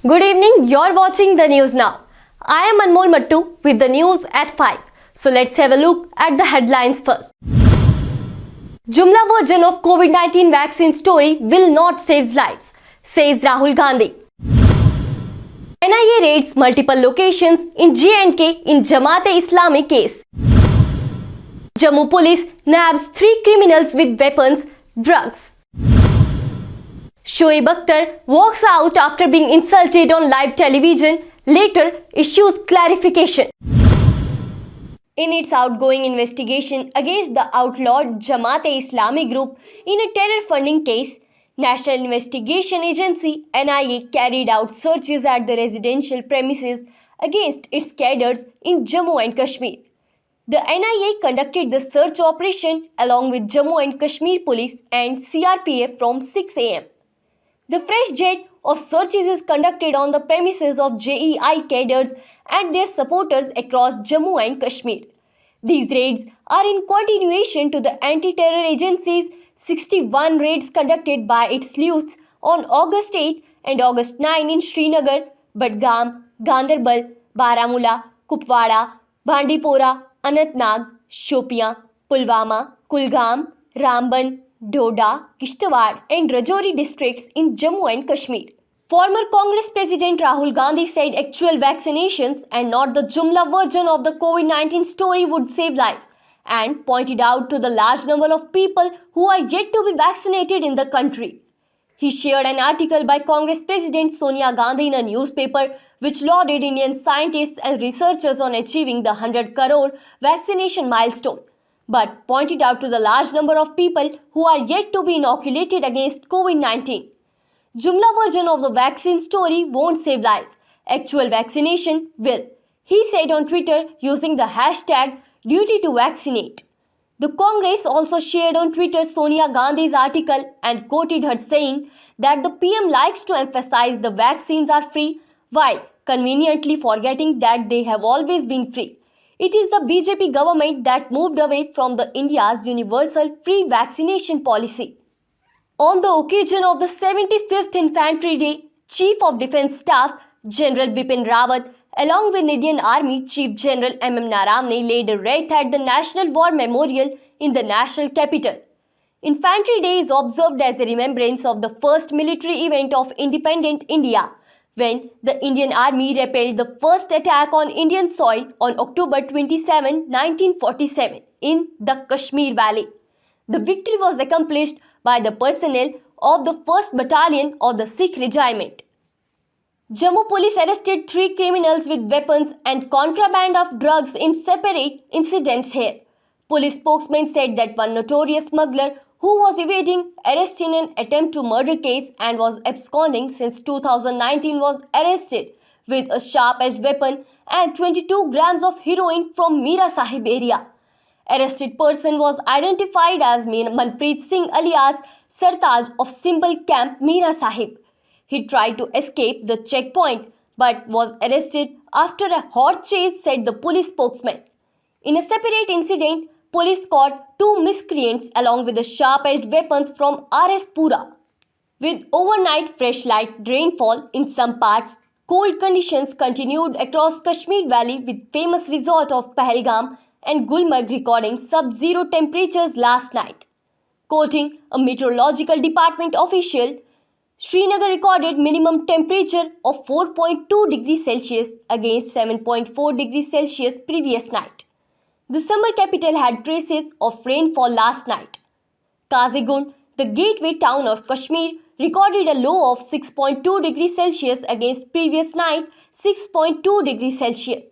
Good evening, you're watching the news now. I am Anmol Mattu with the news at 5. So let's have a look at the headlines first. Jumla version of COVID-19 vaccine story will not save lives, says Rahul Gandhi. NIA raids multiple locations in J&K in Jamaat-e-Islami case. Jammu police nabs 3 criminals with weapons, drugs. Shoaib Akhtar walks out after being insulted on live television, later issues clarification. In its outgoing investigation against the outlawed Jamaat-e-Islami group in a terror funding case, National Investigation Agency NIA carried out searches at the residential premises against its cadres in Jammu and Kashmir. The NIA conducted the search operation along with Jammu and Kashmir police and CRPF from 6 am. The fresh jet of searches is conducted on the premises of JEI cadres and their supporters across Jammu and Kashmir. These raids are in continuation to the anti-terror agency's 61 raids conducted by its sleuths on August 8 and August 9 in Srinagar, Budgam, Gandarbal, Baramulla, Kupwara, Bandipora, Anantnag, Shopian, Pulwama, Kulgam, Ramban, Doda, Kishtawar and Rajouri districts in Jammu and Kashmir. Former Congress President Rahul Gandhi said actual vaccinations and not the Jumla version of the COVID-19 story would save lives and pointed out to the large number of people who are yet to be vaccinated in the country. He shared an article by Congress President Sonia Gandhi in a newspaper which lauded Indian scientists and researchers on achieving the 100 crore vaccination milestone, but pointed out to the large number of people who are yet to be inoculated against COVID-19. Jumla version of the vaccine story won't save lives. Actual vaccination will, he said on Twitter using the hashtag duty to vaccinate. The Congress also shared on Twitter Sonia Gandhi's article and quoted her saying that the PM likes to emphasize the vaccines are free while conveniently forgetting that they have always been free. It is the BJP government that moved away from the India's universal free vaccination policy. On the occasion of the 75th Infantry Day, Chief of Defence Staff General Bipin Rawat along with Indian Army Chief General M.M. Naravane laid a wreath at the National War Memorial in the national capital. Infantry Day is observed as a remembrance of the first military event of independent India, when the Indian Army repelled the first attack on Indian soil on October 27, 1947 in the Kashmir Valley. The victory was accomplished by the personnel of the 1st Battalion of the Sikh Regiment. Jammu police arrested 3 criminals with weapons and contraband of drugs in separate incidents here. Police spokesman said that one notorious smuggler who was evading arrest in an attempt to murder case and was absconding since 2019 was arrested with a sharp-edged weapon and 22 grams of heroin from Mira Sahib area. Arrested person was identified as Manpreet Singh alias Sartaj of Symbol Camp Mira Sahib. He tried to escape the checkpoint but was arrested after a hot chase, said the police spokesman. In a separate incident, police caught 2 miscreants along with the sharp-edged weapons from RS Pura. With overnight fresh light rainfall in some parts, cold conditions continued across Kashmir Valley with famous resort of Pahalgam and Gulmarg recording sub-zero temperatures last night. Quoting a meteorological department official, Srinagar recorded minimum temperature of 4.2 degrees Celsius against 7.4 degrees Celsius previous night. The summer capital had traces of rainfall last night. Kazigund, the gateway town of Kashmir, recorded a low of 6.2 degrees Celsius against previous night 6.2 degrees Celsius.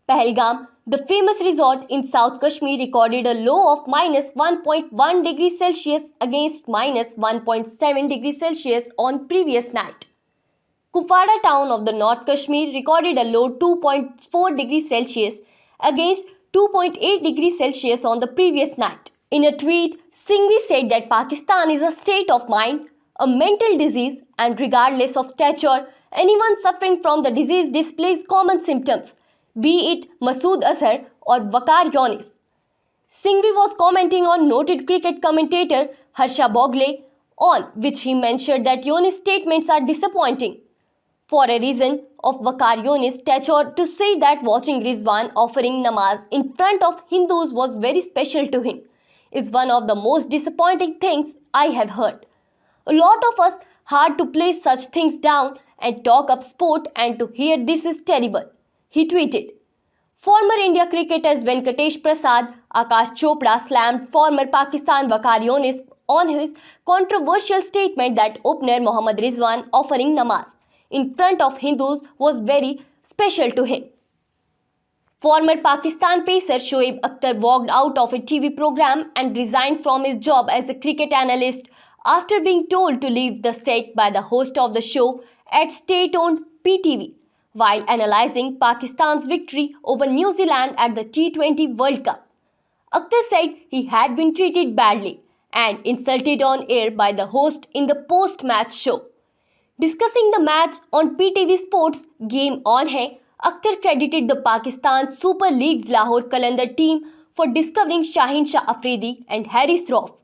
Pahalgam, the famous resort in South Kashmir, recorded a low of minus 1.1 degrees Celsius against minus 1.7 degrees Celsius on previous night. Kupwara town of the North Kashmir recorded a low 2.4 degrees Celsius against 2.8 degrees Celsius on the previous night. In a tweet, Singhvi said that Pakistan is a state of mind, a mental disease, and regardless of stature, anyone suffering from the disease displays common symptoms, be it Masood Azhar or Waqar Younis. Singhvi was commenting on noted cricket commentator Harsha Bogle, on which he mentioned that Younis' statements are disappointing. for a reason of Vakarionis stature to say that watching Rizwan offering namaz in front of Hindus was very special to him is one of the most disappointing things I have heard. A lot of us had to play such things down and talk up sport, and to hear this is terrible, he tweeted. Former India cricketers Venkatesh Prasad, Akash Chopra slammed former Pakistan Vakarionis on his controversial statement that opener Mohammad Rizwan offering namaz in front of Hindus was very special to him. Former Pakistan pacer Shoaib Akhtar walked out of a TV program and resigned from his job as a cricket analyst after being told to leave the set by the host of the show at state-owned PTV while analyzing Pakistan's victory over New Zealand at the T20 World Cup. Akhtar said he had been treated badly and insulted on air by the host in the post-match show. Discussing the match on PTV Sports Game On Hai, Akhtar credited the Pakistan Super League's Lahore Qalandar team for discovering Shaheen Shah Afridi and Harry Shroff.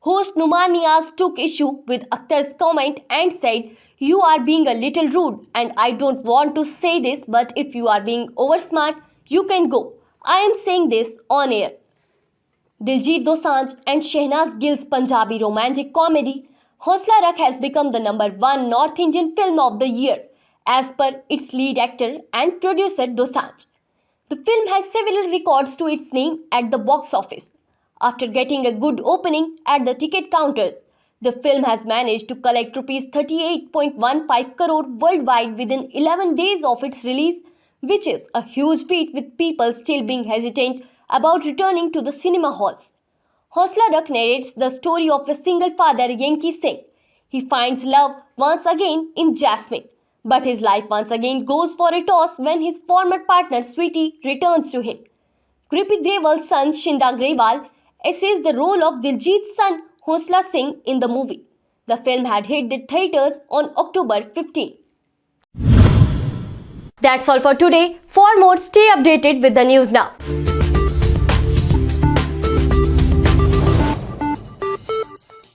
Host Numan Niaz took issue with Akhtar's comment and said, "You are being a little rude and I don't want to say this, but if you are being oversmart, you can go. I am saying this on air." Diljit Dosanjh and Shehnaz Gill's Punjabi romantic comedy Hausla Rakh has become the #1 North Indian film of the year, as per its lead actor and producer Dosanjh. The film has several records to its name at the box office. After getting a good opening at the ticket counters, the film has managed to collect Rs 38.15 crore worldwide within 11 days of its release, which is a huge feat with people still being hesitant about returning to the cinema halls. Hausla Rakh narrates the story of a single father, Yankee Singh. He finds love once again in Jasmine, but his life once again goes for a toss when his former partner, Sweetie, returns to him. Krippy Grewal's son, Shinda Grewal, essays the role of Diljit's son, Hausla Singh, in the movie. The film had hit the theatres on October 15. That's all for today. For more, stay updated with the news now.